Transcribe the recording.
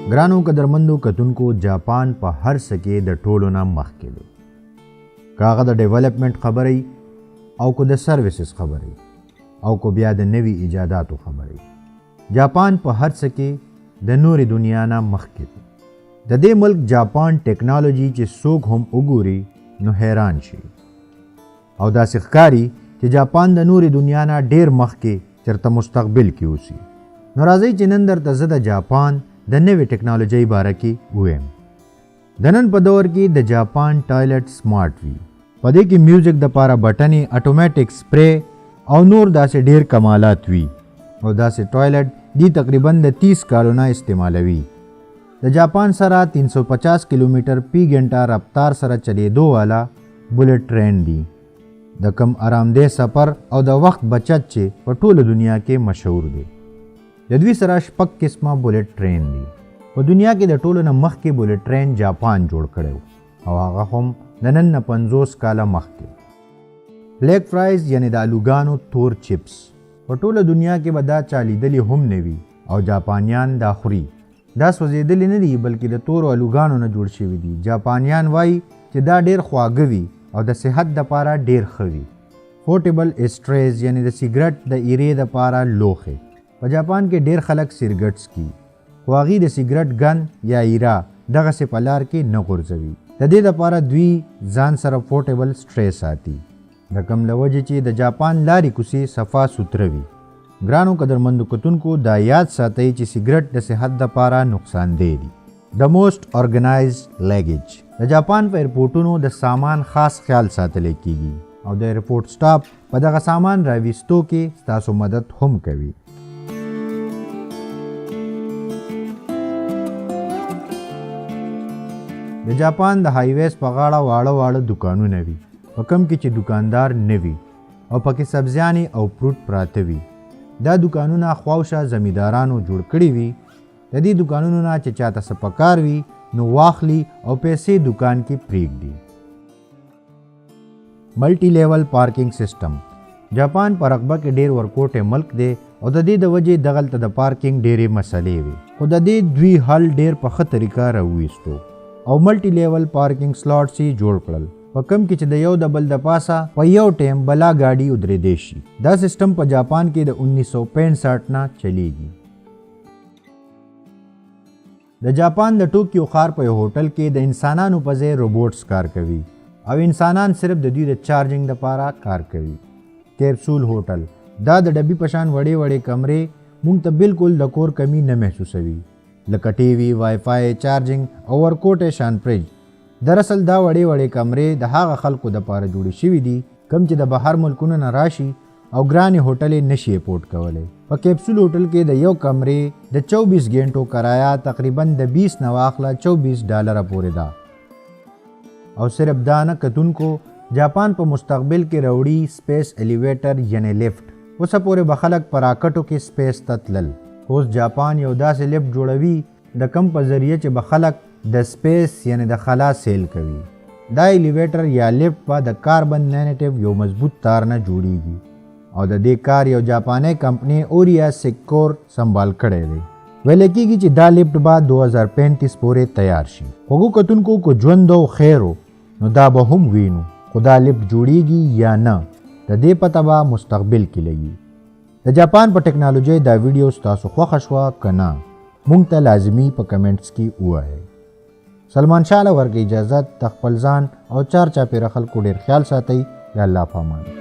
ګرانو قدرمندو کتونکو جاپان په هر څه کې د ټولو نه مخکې دی. که هغه د ډیولپمنټ خبرې او که د سروسز خبرې او که بیا د نوي ایجاداتو خبرې، جاپان په هر څه کې د نورې دنیا نه مخکې دی. د دې ملک جاپان ټیکنالوژي چې څوک هم وګوري نو حیران شي او داسې ښکاري چې جاپان د نورې دنیا نه ډېر مخکې چېرته مستقبل کې اوسي. نو راځئ چې نن درته زه د جاپان د نوې ټیکنالوژۍ باره کې ووایم. د نن په دور کې د جاپان ټایلټ سمارټ وي. په دې کې میوزیک دپاره بټنې، اټومیټک سپری او نور داسې ډېر کمالات وي او داسې ټایلټ دی تقریبا د 30 کالو نه استعمالوي. د جاپان سره 350 کیلومیټر فی ګنټه رفتار سره چلیدو والا بولټ ټرین دی. د کم آرامدeh سفر او د وخت بچت چې په ټوله دنیا کې مشهور دی. د دوی سره 6 قسمه بولټ ټرین دی. په دنیا کې د ټولو نه مخکې بولټ ټرین جاپان جوړ کړی او هغه هم د نن نه 50 کاله مخکې. بلیک فرایز یعنی د الوګانو تور چپس په ټوله دنیا کې به دا چا لیدلي هم نه وي او جاپانیان دا خوري. دا سوځېدلي نه دي بلکې د تورو الوګانو نه جوړ شوي دي. جاپانیان وایي چې دا ډېر خواږه وي او د صحت دپاره ډېر ښه وي. پورټیبل اسټریز یعنی د سیګرټ د ایرې دپاره لوښې. په جاپان کې ډېر خلک سیګرټ څکي خو هغوی د سیګرټ ګن یا ایره دغسې په لار کې نه غورځوي. د دې دپاره دوی ځان سره پورټیبل سټری ساتي، د کوم له وجې چې د جاپان لارې کوڅې صفا سوتره وي. ګرانو قدرمندو کتونکو دا یاد ساتئ چې سیګرټ د صحت دپاره نقصاندې دي. د موسټ ارګنایزډ لیګیج. د جاپان په ایرپورټونو د سامان خاص خیال ساتلی کیږي او د ایرپورټ سټاف په دغه سامان راویستو کې ستاسو مدد هم کوي. د جاپان د هایویز په غاړه واړه دکانونه وي، په کم کې چې دکاندار نه وي او پکې سبزیانې او فروټ پراته وي. دا دکانونه خواوشا زمیندارانو جوړ کړي وي. د دې دکانونو نه چې چاته څه پکار وي نو واخلي او پیسې دکان کې پرېږدي. ملټي لیول پارکینګ سیسټم. جاپان په رقبه کې ډېر ورکوټی ملک دی او د دې د وجې دغلته د پارکینګ ډېرې مسلې وي، خو د دې دوی حل ډېر په ښه طریقه راوویستو او ملټي لیول پارکینګ سلاټس یې جوړ کړل، په کم کې چې د یو د بل د پاسه په یو ټیم بلا ګاډي ودرېدی شي. دا سیسټم په جاپان کې د 1965 نه چلیږي. د جاپان د ټوکیو ښار په یو هوټل کې د انسانانو په ځای روبوټس کار کوي او انسانان صرف د دوی د چارجنګ دپاره کار کوي. کیپسول هوټل. دا د ډبي په شان وړې کمرې موږ ته بالکل د کور کمی نه محسوسوي، لکه ټي وي، وای فای، چارجنګ او ورکوټی شان فریج. دراصل دا وړې کمرې د هغه خلکو دپاره جوړې شوي دي کوم چې د بهر ملکونو نه راشي او ګرانې هوټلې نشي افورډ کولی. په کیپسول هوټل کې د یو کمرې د 24 ګنټو کرایه تقریبا د 20 نه واخله $24 پورې ده. او صرف دا نه کتونکو، جاپان په مستقبل کې راوړي سپیس الیویټر یعنی لیفټ. اوسه پورې به خلک په راکټو کې سپیس ته تلل، اوس جاپان یو داسې لیفټ جوړوي د کم په ذریعه چې به خلک د سپیس یعنی د خلا سیل کوي. دا الیویټر یا لیفټ به د کاربن نینیټیو یو مضبوط تار نه جوړیږي او د دې کار یو جاپانی کمپنی اوریا سیکور سنبال کړی دی. ویل کېږي چې دا لیفټ به 2035 پورې تیار شي. خوږو کتونکو کو ژوند او خیرو نو دا به هم وینو، خو دا لیفټ جوړیږي یا نه د دې پته به مستقبل کې لګي. د جاپان په ټیکنالوژۍ دا ویډیو ستاسو خوښه شوه که نه، موږ ته لازمي په کمنټس کې ووایئ. سلمان شاه له ورکې اجازت د خپل ځان او چار چاپېره خلکو ډېر خیال ساتئ. د الله په امان.